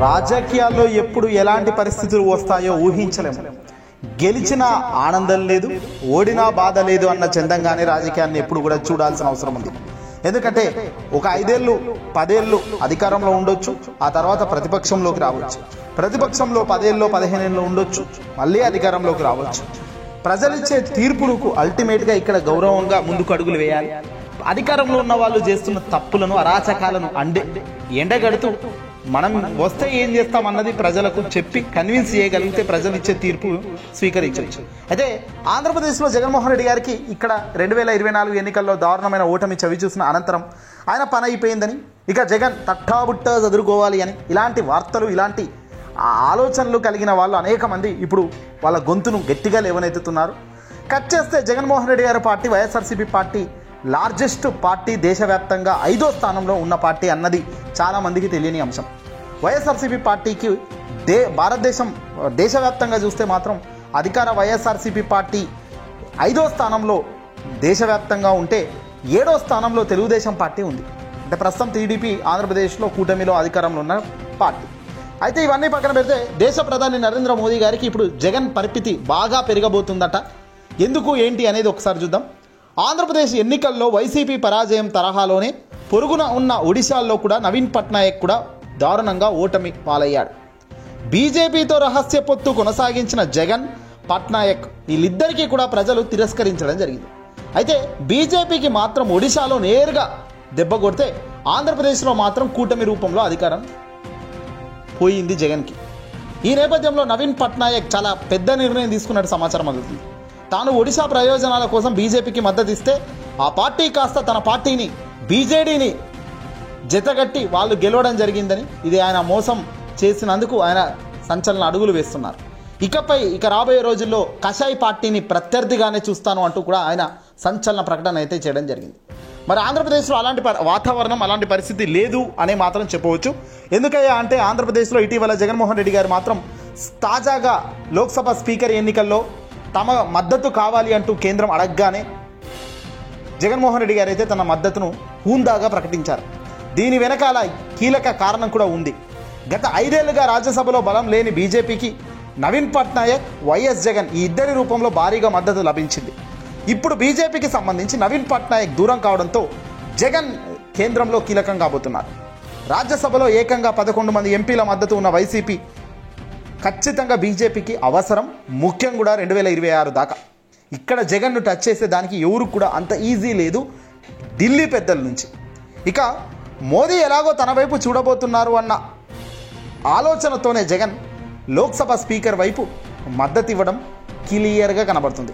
రాజకీయాల్లో ఎప్పుడు ఎలాంటి పరిస్థితులు వస్తాయో ఊహించలేము. గెలిచిన ఆనందం లేదు, ఓడినా బాధ లేదు అన్న చందంగానే రాజకీయాన్ని ఎప్పుడు కూడా చూడాల్సిన అవసరం ఉంది. ఎందుకంటే ఒక 5 ఏళ్ళు 10 ఏళ్ళు అధికారంలో ఉండొచ్చు, ఆ తర్వాత ప్రతిపక్షంలోకి రావచ్చు. ప్రతిపక్షంలో 10 ఏళ్ళు 15 ఏళ్ళు ఉండొచ్చు, మళ్ళీ అధికారంలోకి రావచ్చు. ప్రజలిచ్చే తీర్పులకు అల్టిమేట్గా ఇక్కడ గౌరవంగా ముందుకు అడుగులు వేయాలి. అధికారంలో ఉన్న వాళ్ళు చేస్తున్న తప్పులను అరాచకాలను ఎండగడుతూ మనం వస్తే ఏం చేస్తామన్నది ప్రజలకు చెప్పి కన్విన్స్ చేయగలిగితే ప్రజలు ఇచ్చే తీర్పు స్వీకరించవచ్చు. అయితే ఆంధ్రప్రదేశ్లో జగన్మోహన్ రెడ్డి గారికి ఇక్కడ 2024 ఎన్నికల్లో దారుణమైన ఓటమి చవి చూసిన అనంతరం ఆయన పని అయిపోయిందని, ఇక జగన్ తట్టాబుట్ట చదువుకోవాలి అని ఇలాంటి వార్తలు, ఇలాంటి ఆలోచనలు కలిగిన వాళ్ళు అనేక మంది ఇప్పుడు వాళ్ళ గొంతును గట్టిగా లేవనెత్తుతున్నారు. కట్ చేస్తే జగన్మోహన్ రెడ్డి గారి party YSRCP party largest party, దేశవ్యాప్తంగా 5వ స్థానంలో ఉన్న పార్టీ అన్నది చాలామందికి తెలియని అంశం. వైఎస్ఆర్సీపీ పార్టీకి భారతదేశం దేశవ్యాప్తంగా చూస్తే మాత్రం అధికార వైఎస్ఆర్సీపీ పార్టీ 5వ స్థానంలో దేశవ్యాప్తంగా ఉంటే 7వ స్థానంలో తెలుగుదేశం పార్టీ ఉంది. అంటే ప్రస్తుతం టీడీపీ ఆంధ్రప్రదేశ్లో కూటమిలో అధికారంలో ఉన్న పార్టీ. అయితే ఇవన్నీ పక్కన పెడితే దేశ ప్రధాని నరేంద్ర మోదీ గారికి ఇప్పుడు జగన్ పరిస్థితి బాగా పెరగబోతుందట. ఎందుకు ఏంటి అనేది ఒకసారి చూద్దాం. ఆంధ్రప్రదేశ్ ఎన్నికల్లో వైసీపీ పరాజయం తరహాలోనే పొరుగున ఉన్న ఒడిశాల్లో కూడా నవీన్ పట్నాయక్ కూడా దారుణంగా ఓటమి పాలయ్యాడు. బీజేపీతో రహస్య పొత్తు కొనసాగించిన జగన్, పట్నాయక్ వీళ్ళిద్దరికీ కూడా ప్రజలు తిరస్కరించడం జరిగింది. అయితే బీజేపీకి మాత్రం ఒడిశాలో నేరుగా దెబ్బ కొడితే ఆంధ్రప్రదేశ్లో మాత్రం కూటమి రూపంలో అధికారం పోయింది జగన్కి. ఈ నేపథ్యంలో నవీన్ పట్నాయక్ చాలా పెద్ద నిర్ణయం తీసుకున్నట్టు సమాచారం అందుతుంది. తాను ఒడిశా ప్రయోజనాల కోసం బీజేపీకి మద్దతు ఇస్తే ఆ పార్టీ కాస్త తన పార్టీని బీజేడీని జతగట్టి వాళ్ళు గెలవడం జరిగిందని, ఇది ఆయన మోసం చేసినందుకు ఆయన సంచలన అడుగులు వేస్తున్నారు. ఇక రాబోయే రోజుల్లో కషాయి పార్టీని ప్రత్యర్థిగానే చూస్తాను అంటూ కూడా ఆయన సంచలన ప్రకటన అయితే చేయడం జరిగింది. మరి ఆంధ్రప్రదేశ్లో అలాంటి వాతావరణం, అలాంటి పరిస్థితి లేదు అనే మాత్రం చెప్పవచ్చు. ఎందుకయ్యా అంటే ఆంధ్రప్రదేశ్లో ఇటీవల జగన్మోహన్ రెడ్డి గారు మాత్రం తాజాగా లోక్సభ స్పీకర్ ఎన్నికల్లో తమ మద్దతు కావాలి అంటూ కేంద్రం అడగగానే జగన్మోహన్ రెడ్డి గారు అయితే తన మద్దతును హూందాగా ప్రకటించారు. దీని వెనకాల కీలక కారణం కూడా ఉంది. గత 5 ఏళ్లుగా రాజ్యసభలో బలం లేని బీజేపీకి నవీన్ పట్నాయక్, వైఎస్ జగన్ ఈ ఇద్దరి రూపంలో భారీగా మద్దతు లభించింది. ఇప్పుడు బీజేపీకి సంబంధించి నవీన్ పట్నాయక్ దూరం కావడంతో జగన్ కేంద్రంలో కీలకం కాబోతున్నారు. రాజ్యసభలో ఏకంగా 11 మంది ఎంపీల మద్దతు ఉన్న వైసీపీ ఖచ్చితంగా బీజేపీకి అవసరం, ముఖ్యం కూడా 2026 దాకా. ఇక్కడ జగన్ను టచ్ చేసే దానికి ఎవరు కూడా అంత ఈజీ లేదు ఢిల్లీ పెద్దల నుంచి. ఇక మోదీ ఎలాగో తన వైపు చూడబోతున్నారు అన్న ఆలోచనతోనే జగన్ లోక్సభ స్పీకర్ వైపు మద్దతు ఇవ్వడం క్లియర్గా కనబడుతుంది.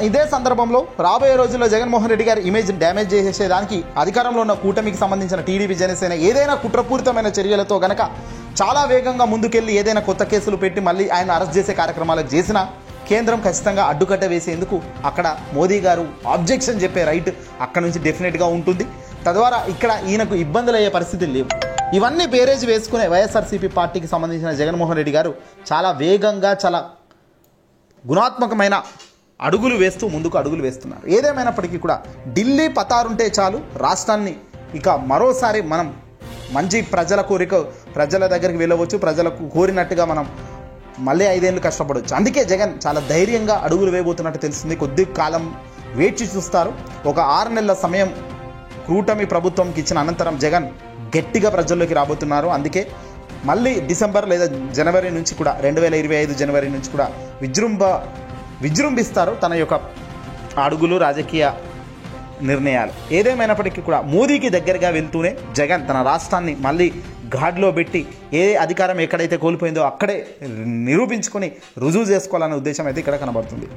ఇదే సందర్భంలో రాబోయే రోజుల్లో జగన్మోహన్ రెడ్డి గారి ఇమేజ్ డ్యామేజ్ చేసేదానికి అధికారంలో ఉన్న కూటమికి సంబంధించిన టీడీపీ, జనసేన ఏదైనా కుట్రపూరితమైన చర్యలతో గనక చాలా వేగంగా ముందుకెళ్ళి ఏదైనా కొత్త కేసులు పెట్టి మళ్ళీ ఆయన అరెస్ట్ చేసే కార్యక్రమాలకు చేసినా కేంద్రం ఖచ్చితంగా అడ్డుకట్ట వేసేందుకు అక్కడ మోదీ గారు ఆబ్జెక్షన్ చెప్పే రైట్ అక్కడ నుంచి డెఫినెట్గా ఉంటుంది. తద్వారా ఇక్కడ ఈయనకు ఇబ్బందులు అయ్యే పరిస్థితులు లేవు. ఇవన్నీ బేరేజ్ వేసుకునే వైఎస్ఆర్సీపీ పార్టీకి సంబంధించిన జగన్మోహన్ రెడ్డి గారు చాలా వేగంగా, చాలా గుణాత్మకమైన అడుగులు వేస్తూ ముందుకు అడుగులు వేస్తున్నారు. ఏదేమైనప్పటికీ కూడా ఢిల్లీ పతారుంటే చాలు రాష్ట్రాన్ని ఇక మరోసారి మనం మంచి ప్రజల దగ్గరికి వెళ్ళవచ్చు, ప్రజలకు కోరినట్టుగా మనం మళ్ళీ 5 ఏళ్ళు కష్టపడవచ్చు. అందుకే జగన్ చాలా ధైర్యంగా అడుగులు వేయబోతున్నట్టు తెలుస్తుంది. కొద్ది కాలం వేచి చూస్తారు. ఒక 6 నెలల సమయం కూటమి ప్రభుత్వంకి ఇచ్చిన అనంతరం జగన్ గట్టిగా ప్రజల్లోకి రాబోతున్నారు. అందుకే మళ్ళీ డిసెంబర్ లేదా జనవరి నుంచి కూడా 2025 జనవరి నుంచి కూడా విజృంభిస్తారు తన యొక్క అడుగులు, రాజకీయ నిర్ణయాలు. ఏదేమైనప్పటికీ కూడా మోదీకి దగ్గరగా వెళ్తూనే జగన్ తన రాష్ట్రాన్ని మళ్ళీ ఘాడ్లో పెట్టి ఏ అధికారం ఎక్కడైతే కోల్పోయిందో అక్కడే నిరూపించుకొని రుజువు చేసుకోవాలనే ఉద్దేశం అయితే ఇక్కడ కనబడుతుంది.